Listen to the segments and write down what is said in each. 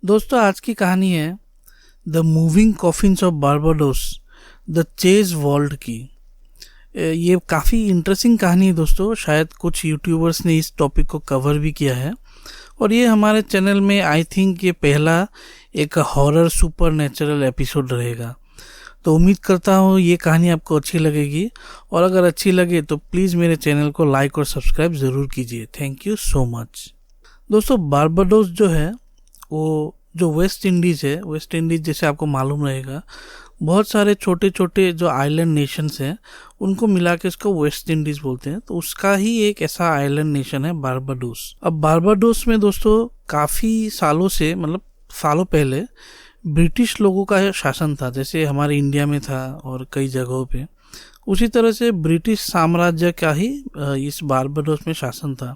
दोस्तों आज की कहानी है the moving coffins of Barbados, the Chase vault की। ये काफ़ी इंटरेस्टिंग कहानी है दोस्तों। शायद कुछ यूट्यूबर्स ने इस टॉपिक को कवर भी किया है और ये हमारे चैनल में आई थिंक ये पहला एक हॉरर सुपर नेचुरल एपिसोड रहेगा। तो उम्मीद करता हूँ ये कहानी आपको अच्छी लगेगी और अगर अच्छी लगे तो प्लीज़ मेरे चैनल को लाइक और सब्सक्राइब ज़रूर कीजिए। Thank you so much. दोस्तों बारबाडोस जो है वो जो वेस्ट इंडीज़ है, वेस्ट इंडीज़ जैसे आपको मालूम रहेगा बहुत सारे छोटे छोटे जो आइलैंड नेशंस हैं उनको मिला के इसको वेस्ट इंडीज़ बोलते हैं। तो उसका ही एक ऐसा आइलैंड नेशन है बारबाडोस। अब बारबाडोस में दोस्तों काफ़ी सालों से, मतलब सालों पहले ब्रिटिश लोगों का शासन था, जैसे हमारे इंडिया में था और कई जगहों पे। उसी तरह से ब्रिटिश साम्राज्य का ही इस बारबाडोस में शासन था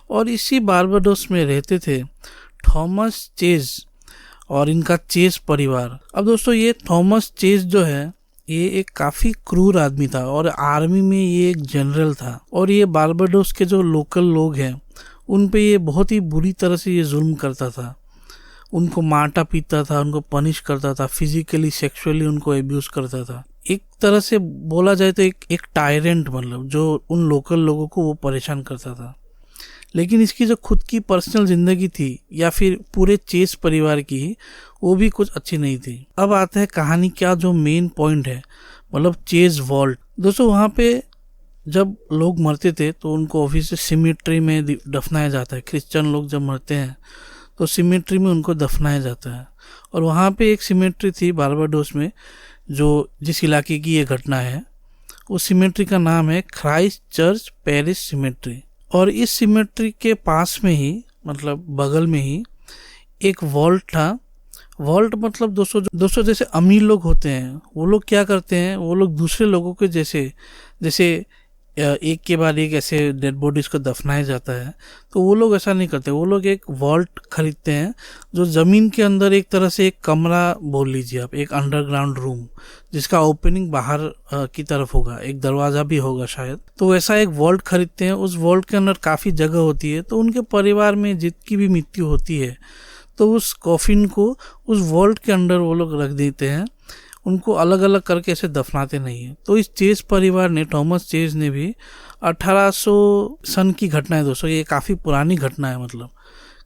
और इसी बारबाडोस में रहते थे थॉमस चेज और इनका चेज परिवार। अब दोस्तों ये थॉमस चेज जो है ये एक काफ़ी क्रूर आदमी था और आर्मी में ये एक जनरल था और ये बारबाडोस के जो लोकल लोग हैं उन पे ये बहुत ही बुरी तरह से ये जुल्म करता था। उनको मारता पीटता था, उनको पनिश करता था, फिजिकली सेक्सुअली उनको एब्यूज करता था। एक तरह से बोला जाए तो एक टायरेंट, मतलब जो उन लोकल लोगों को वो परेशान करता था। लेकिन इसकी जो खुद की पर्सनल जिंदगी थी या फिर पूरे चेस परिवार की, वो भी कुछ अच्छी नहीं थी। अब आते हैं कहानी का जो मेन पॉइंट है, मतलब चेज वॉल्ट। दोस्तों वहाँ पे जब लोग मरते थे तो उनको ऑफिस सिमेट्री में दफनाया जाता है। क्रिश्चियन लोग जब मरते हैं तो सिमेट्री में उनको दफनाया जाता है और वहाँ पे एक सिमेट्री थी बारबाडोस में, जो जिस इलाके की ये घटना है उस सिमेट्री का नाम है क्राइस्ट चर्च पेरिस सिमेट्री। और इस सिमेट्री के पास में ही, मतलब बगल में ही एक वॉल्ट था। वॉल्ट मतलब दोस्तों जैसे अमीर लोग होते हैं वो लोग क्या करते हैं, वो लोग दूसरे लोगों के जैसे एक के बाद एक ऐसे डेड बॉडीज को दफनाया जाता है, तो वो लोग ऐसा नहीं करते। वो लोग एक वॉल्ट खरीदते हैं जो ज़मीन के अंदर एक तरह से एक कमरा बोल लीजिए आप, एक अंडरग्राउंड रूम जिसका ओपनिंग बाहर की तरफ होगा, एक दरवाज़ा भी होगा शायद। तो वैसा एक वॉल्ट खरीदते हैं। उस वॉल्ट के अंदर काफ़ी जगह होती है, तो उनके परिवार में जितनी भी मृत्यु होती है तो उस कॉफिन को उस वॉल्ट के अंदर वो लोग रख देते हैं। उनको अलग अलग करके ऐसे दफनाते नहीं है। तो इस चेज परिवार ने, थॉमस चेज ने भी 1800 सन की घटना है दोस्तों, ये काफ़ी पुरानी घटना है, मतलब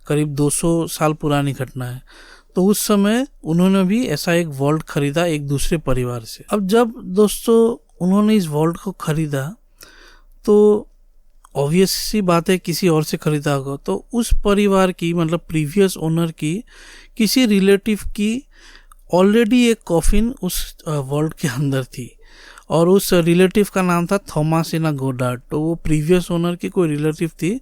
करीब 200 साल पुरानी घटना है। तो उस समय उन्होंने भी ऐसा एक वॉल्ट खरीदा एक दूसरे परिवार से। अब जब दोस्तों उन्होंने इस वॉल्ट को खरीदा तो ऑब्वियस सी बात है किसी और से खरीदा होगा, तो उस परिवार की, मतलब प्रीवियस ओनर की किसी रिलेटिव की ऑलरेडी एक कॉफिन उस वॉल्ट के अंदर थी और उस रिलेटिव का नाम था थॉमासिना गोडार्ड। तो वो प्रीवियस ओनर की कोई रिलेटिव थी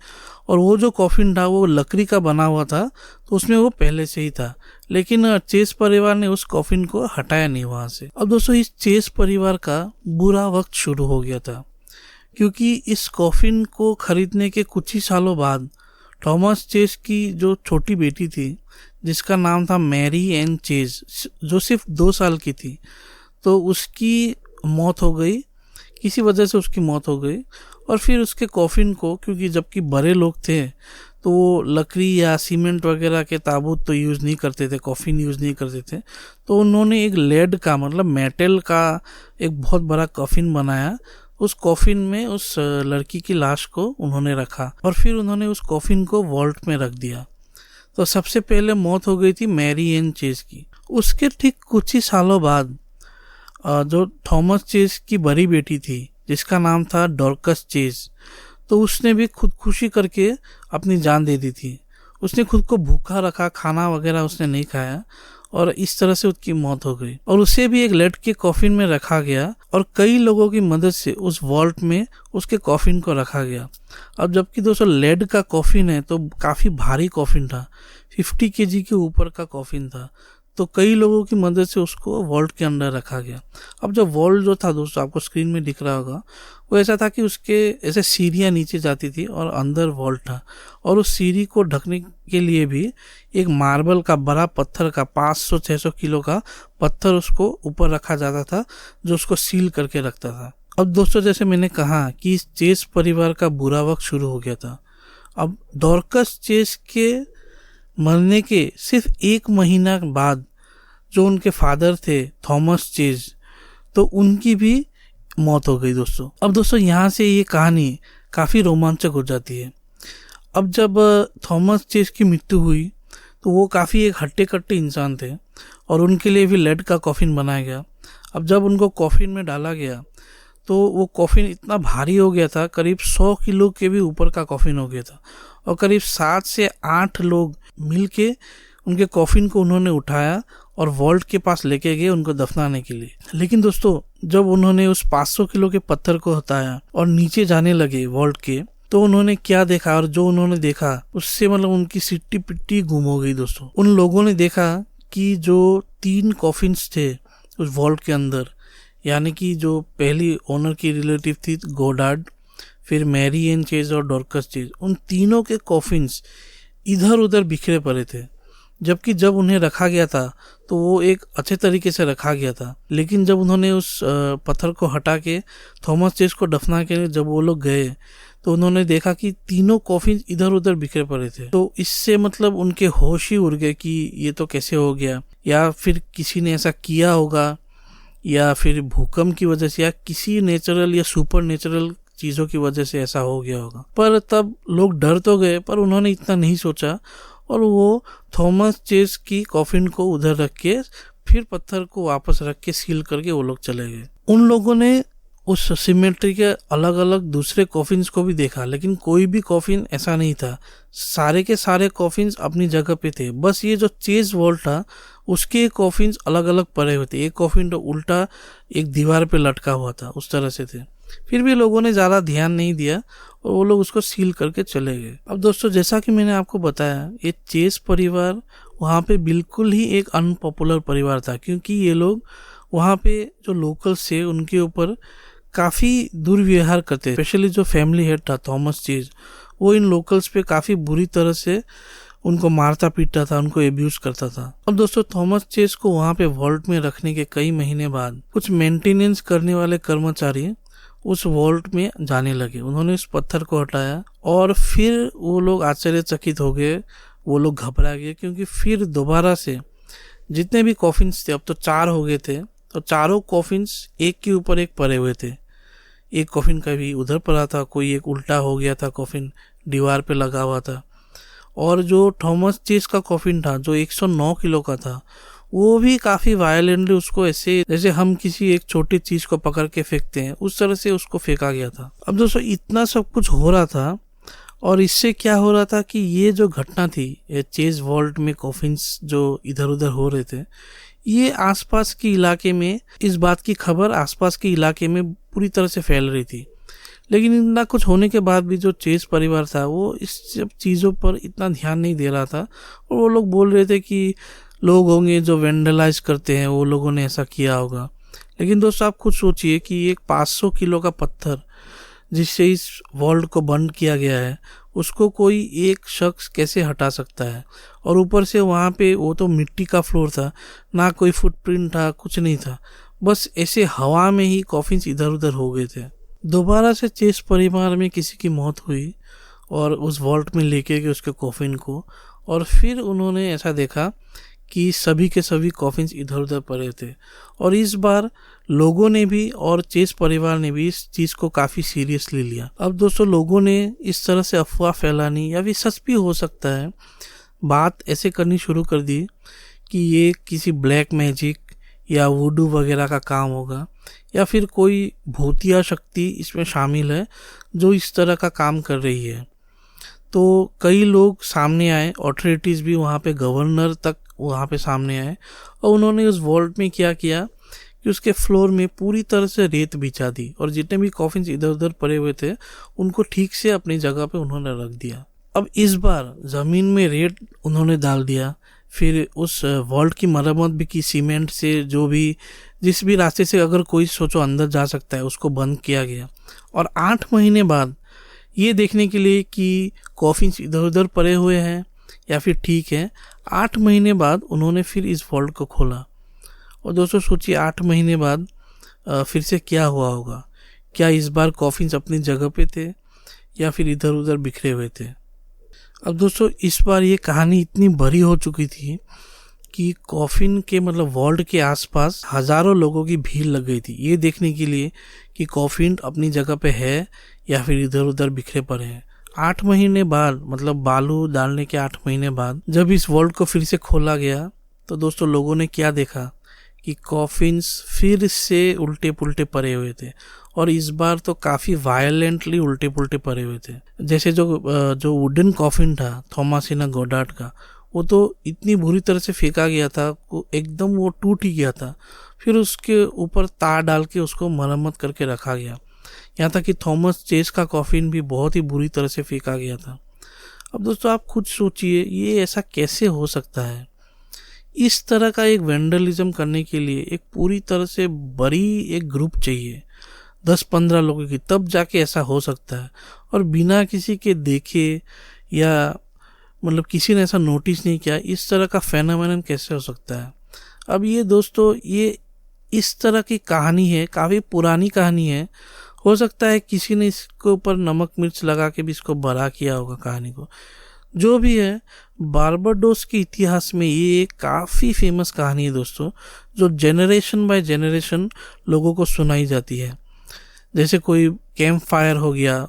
और वो जो कॉफिन था वो लकड़ी का बना हुआ था, तो उसमें वो पहले से ही था। लेकिन चेस परिवार ने उस कॉफिन को हटाया नहीं वहाँ से। अब दोस्तों इस चेस परिवार का बुरा वक्त शुरू हो गया था, क्योंकि इस कॉफिन को खरीदने के कुछ ही सालों बाद थॉमस चेज की जो छोटी बेटी थी जिसका नाम था मैरी एन चेज, जो सिर्फ 2 साल की थी, तो उसकी मौत हो गई। किसी वजह से उसकी मौत हो गई और फिर उसके कॉफिन को, क्योंकि जबकि बड़े लोग थे तो वो लकड़ी या सीमेंट वगैरह के ताबूत तो यूज़ नहीं करते थे, कॉफिन यूज़ नहीं करते थे, तो उन्होंने एक लेड का, मतलब मेटल का एक बहुत बड़ा कॉफिन बनाया। उस कॉफिन में उस लड़की की लाश को उन्होंने रखा और फिर उन्होंने उस कॉफिन को वॉल्ट में रख दिया। तो सबसे पहले मौत हो गई थी मैरी एन चेज की। उसके ठीक कुछ ही सालों बाद जो थॉमस चेज की बड़ी बेटी थी जिसका नाम था डॉर्कस चेज, तो उसने भी खुदकुशी करके अपनी जान दे दी थी। उसने खुद को भूखा रखा, खाना वगैरह उसने नहीं खाया और इस तरह से उसकी मौत हो गई और उसे भी एक लेड के कॉफिन में रखा गया और कई लोगों की मदद से उस वॉल्ट में उसके कॉफिन को रखा गया। अब जबकि दोस्तों लेड का कॉफिन है तो काफ़ी भारी कॉफिन था, 50 केजी के ऊपर का कॉफिन था, तो कई लोगों की मदद से उसको वॉल्ट के अंदर रखा गया। अब जो वॉल्ट जो था दोस्तों आपको स्क्रीन में दिख रहा होगा, वो ऐसा था कि उसके ऐसे सीढ़ियाँ नीचे जाती थी और अंदर वॉल्ट था और उस सीढ़ी को ढकने के लिए भी एक मार्बल का बड़ा पत्थर का 500-600 किलो का पत्थर उसको ऊपर रखा जाता था जो उसको सील करके रखता था। अब दोस्तों जैसे मैंने कहा कि इस चेस परिवार का बुरा वक्त शुरू हो गया था। अब डॉर्कस चेस के मरने के सिर्फ 1 महीना बाद जो उनके फादर थे थॉमस चेज, तो उनकी भी मौत हो गई दोस्तों। अब दोस्तों यहाँ से ये कहानी काफ़ी रोमांचक हो जाती है। अब जब थॉमस चेज की मृत्यु हुई तो वो काफ़ी एक हट्टे कट्टे इंसान थे और उनके लिए भी लेड का कॉफिन बनाया गया। अब जब उनको कॉफिन में डाला गया तो वो कॉफिन इतना भारी हो गया था, करीब 100 किलो के भी ऊपर का कॉफिन हो गया था और करीब 7 से 8 लोग मिलके उनके कॉफिन को उन्होंने उठाया और वॉल्ट के पास लेके गए उनको दफनाने के लिए। लेकिन दोस्तों जब उन्होंने उस 500 किलो के पत्थर को हटाया और नीचे जाने लगे वॉल्ट के, तो उन्होंने क्या देखा, और जो उन्होंने देखा उससे मतलब उनकी सिट्टी पिट्टी गुम हो गई दोस्तों। उन लोगों ने देखा कि जो 3 कॉफिन्स थे उस वॉल्ट के अंदर, यानी कि जो पहली ओनर की रिलेटिव थी गोडार्ड, फिर मैरी एन चेज और डॉर्कस चेज, उन तीनों के कॉफिन्स इधर उधर बिखरे पड़े थे। जबकि जब उन्हें रखा गया था तो वो एक अच्छे तरीके से रखा गया था, लेकिन जब उन्होंने उस पत्थर को हटा के थॉमस चेज को दफना के लिए जब वो लोग गए तो उन्होंने देखा कि तीनों कॉफिन इधर उधर बिखरे पड़े थे। तो इससे मतलब उनके होश ही उड़ गए कि ये तो कैसे हो गया, या फिर किसी ने ऐसा किया होगा, या फिर भूकंप की वजह से, या किसी नेचुरल या सुपर नेचुरल चीज़ों की वजह से ऐसा हो गया होगा। पर तब लोग डर तो गए, पर उन्होंने इतना नहीं सोचा और वो थॉमस चेज की कॉफिन को उधर रख के फिर पत्थर को वापस रख के सील करके वो लोग चले गए। उन लोगों ने उस सिमेट्री के अलग अलग दूसरे कॉफिन्स को भी देखा, लेकिन कोई भी कॉफिन ऐसा नहीं था। सारे के सारे कॉफिन्स अपनी जगह पे थे। बस ये जो चेज वॉल्ट था उसके कॉफिन्स अलग अलग पड़े हुए थे। एक कॉफिन तो उल्टा एक दीवार पे लटका हुआ था, उस तरह से थे। फिर भी लोगों ने ज़्यादा ध्यान नहीं दिया और वो लोग उसको सील करके चले गए। अब दोस्तों जैसा कि मैंने आपको बताया, ये चेज परिवार वहाँ पे बिल्कुल ही एक अनपॉपुलर परिवार था, क्योंकि ये लोग वहाँ पे जो लोकल्स थे उनके ऊपर काफ़ी दुर्व्यवहार करते, स्पेशली जो फैमिली हेड था थॉमस चेज, वो इन लोकल्स पे काफ़ी बुरी तरह से उनको मारता पीटता था, उनको एब्यूज करता था। अब दोस्तों थॉमस चेज को वहाँ पे वॉल्ट में रखने के कई महीने बाद कुछ मेंटेनेंस करने वाले कर्मचारी उस वॉल्ट में जाने लगे। उन्होंने उस पत्थर को हटाया और फिर वो लोग आश्चर्यचकित हो गए, वो लोग घबरा गए, क्योंकि फिर दोबारा से जितने भी कॉफिन्स थे, अब तो 4 हो गए थे, तो चारों कॉफिन्स एक के ऊपर एक पड़े हुए थे। एक कॉफिन कभी उधर पड़ा था, कोई एक उल्टा हो गया था, कॉफिन दीवार पे लगा हुआ था। और जो थॉमस चेज का कॉफिन था जो 109 किलो का था, वो भी काफ़ी वायलेंटली उसको ऐसे जैसे हम किसी एक छोटी चीज़ को पकड़ के फेंकते हैं उस तरह से उसको फेंका गया था। अब दोस्तों इतना सब कुछ हो रहा था और इससे क्या हो रहा था कि ये जो घटना थी, ये चेज वॉल्ट में कॉफिन्स जो इधर उधर हो रहे थे, ये आसपास के इलाके में, इस बात की खबर आसपास के इलाके में पूरी तरह से फैल रही थी। लेकिन इतना कुछ होने के बाद भी जो चेज परिवार था वो इस सब चीज़ों पर इतना ध्यान नहीं दे रहा था और वो लोग बोल रहे थे कि लोग होंगे जो वेंडलाइज करते हैं, वो लोगों ने ऐसा किया होगा। लेकिन दोस्तों आप खुद सोचिए कि एक 500 किलो का पत्थर जिससे इस वॉल्ट को बंद किया गया है, उसको कोई एक शख्स कैसे हटा सकता है? और ऊपर से वहाँ पे वो तो मिट्टी का फ्लोर था, ना कोई फुटप्रिंट था, कुछ नहीं था, बस ऐसे हवा में ही कॉफिन्स इधर उधर हो गए थे। दोबारा से चेज परिवार में किसी की मौत हुई और उस वॉल्ट में लेके गए उसके कॉफिन को, और फिर उन्होंने ऐसा देखा कि सभी के सभी कॉफिन्स इधर उधर पड़े थे। और इस बार लोगों ने भी और चेज परिवार ने भी इस चीज़ को काफ़ी सीरियसली लिया। अब दोस्तों लोगों ने इस तरह से अफवाह फैलानी, या फिर सच भी हो सकता है, बात ऐसे करनी शुरू कर दी कि ये किसी ब्लैक मैजिक या वुडू वगैरह का काम होगा, या फिर कोई भूतिया शक्ति इसमें शामिल है जो इस तरह का काम कर रही है। तो कई लोग सामने आए, ऑथोरिटीज़ भी वहाँ पे, गवर्नर तक वहाँ पे सामने आए, और उन्होंने उस वॉल्ट में क्या किया कि उसके फ्लोर में पूरी तरह से रेत बिछा दी और जितने भी कॉफिन्स इधर उधर पड़े हुए थे उनको ठीक से अपनी जगह पे उन्होंने रख दिया। अब इस बार ज़मीन में रेत उन्होंने डाल दिया, फिर उस वॉल्ट की मरम्मत भी की, सीमेंट से, जो भी जिस भी रास्ते से अगर कोई सोचो अंदर जा सकता है उसको बंद किया गया। और 8 महीने बाद ये देखने के लिए कि कॉफिन्स इधर उधर पड़े हुए हैं या फिर ठीक है, 8 महीने बाद उन्होंने फिर इस वॉल्ट को खोला। और दोस्तों सोचिए 8 महीने बाद फिर से क्या हुआ होगा? क्या इस बार कॉफिन्स अपनी जगह पे थे या फिर इधर उधर बिखरे हुए थे? अब दोस्तों इस बार ये कहानी इतनी बड़ी हो चुकी थी कि कॉफिन के मतलब वॉल्ट के आसपास हजारों लोगों की भीड़ लग गई थी ये देखने के लिए कि कॉफिन अपनी जगह पे है या फिर इधर उधर बिखरे पड़े हैं। 8 महीने बाद, मतलब बालू डालने के 8 महीने बाद जब इस वॉल्ट को फिर से खोला गया तो दोस्तों लोगों ने क्या देखा कि कॉफिन्स फिर से उल्टे पुल्टे पड़े हुए थे, और इस बार तो काफ़ी वायलेंटली उल्टे पुल्टे पड़े हुए थे। जैसे जो वुडन कॉफिन था थॉमसिना गोडार्ड का, वो तो इतनी बुरी तरह से फेंका गया था, एकदम वो टूट ही गया था। फिर उसके ऊपर तार डाल के उसको मरम्मत करके रखा गया। यहाँ तक कि थॉमस चेस का कॉफिन भी बहुत ही बुरी तरह से फेंका गया था। अब दोस्तों आप खुद सोचिए ये ऐसा कैसे हो सकता है। इस तरह का एक वेंडलिज्म करने के लिए एक पूरी तरह से बड़ी एक ग्रुप चाहिए, 10-15 लोगों की, तब जाके ऐसा हो सकता है। और बिना किसी के देखे या मतलब किसी ने ऐसा नोटिस नहीं किया, इस तरह का फेनोमेनन कैसे हो सकता है। अब ये दोस्तों ये इस तरह की कहानी है, काफ़ी पुरानी कहानी है। हो सकता है किसी ने इसके ऊपर नमक मिर्च लगा के भी इसको बड़ा किया होगा कहानी को। जो भी है, बारबाडोस के इतिहास में ये एक काफ़ी फेमस कहानी है दोस्तों, जो जनरेशन बाय जनरेशन लोगों को सुनाई जाती है। जैसे कोई कैंप फायर हो गया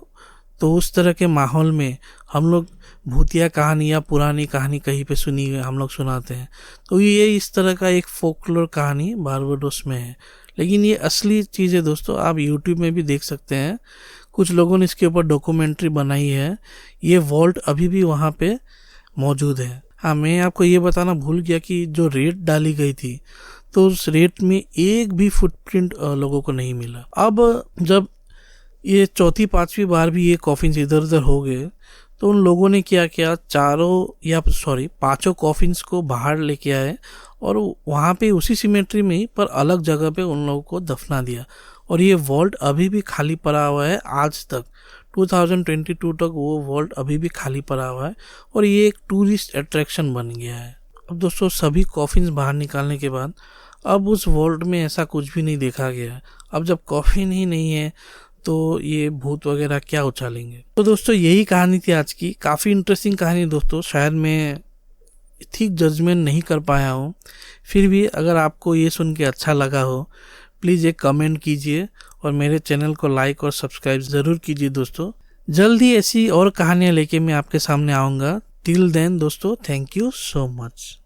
तो उस तरह के माहौल में हम लोग भूतिया कहानी या पुरानी कहानी कहीं पे सुनी हुई हम लोग सुनाते हैं। तो ये इस तरह का एक फोकलोर कहानी बारबाडोस में है। लेकिन ये असली चीज़ है दोस्तों, आप यूट्यूब में भी देख सकते हैं, कुछ लोगों ने इसके ऊपर डॉक्यूमेंट्री बनाई है। ये वॉल्ट अभी भी वहाँ पे मौजूद है। हाँ, मैं आपको ये बताना भूल गया कि जो रेट डाली गई थी तो उस रेट में एक भी फुटप्रिंट लोगों को नहीं मिला। अब जब ये 4th-5वीं बार भी ये कॉफिन्स इधर उधर हो गए तो उन लोगों ने क्या किया, 5 कॉफिन्स को बाहर लेके आए और वहाँ पे उसी सिमेट्री में ही पर अलग जगह पे उन लोगों को दफना दिया। और ये वॉल्ट अभी भी खाली पड़ा हुआ है आज तक, 2022 तक वो वॉल्ट अभी भी खाली पड़ा हुआ है और ये एक टूरिस्ट अट्रैक्शन बन गया है। अब दोस्तों सभी कॉफिन्स बाहर निकालने के बाद अब उस वॉल्ट में ऐसा कुछ भी नहीं देखा गया है। अब जब कॉफिन ही नहीं है तो ये भूत वगैरह क्या उछालेंगे। तो दोस्तों यही कहानी थी आज की, काफ़ी इंटरेस्टिंग कहानी दोस्तों। शायद मैं ठीक जजमेंट नहीं कर पाया हूँ, फिर भी अगर आपको ये सुन के अच्छा लगा हो प्लीज़ एक कमेंट कीजिए और मेरे चैनल को लाइक और सब्सक्राइब ज़रूर कीजिए दोस्तों। जल्दी ऐसी और कहानियाँ लेके मैं आपके सामने आऊँगा। टिल देन दोस्तों, थैंक यू सो मच।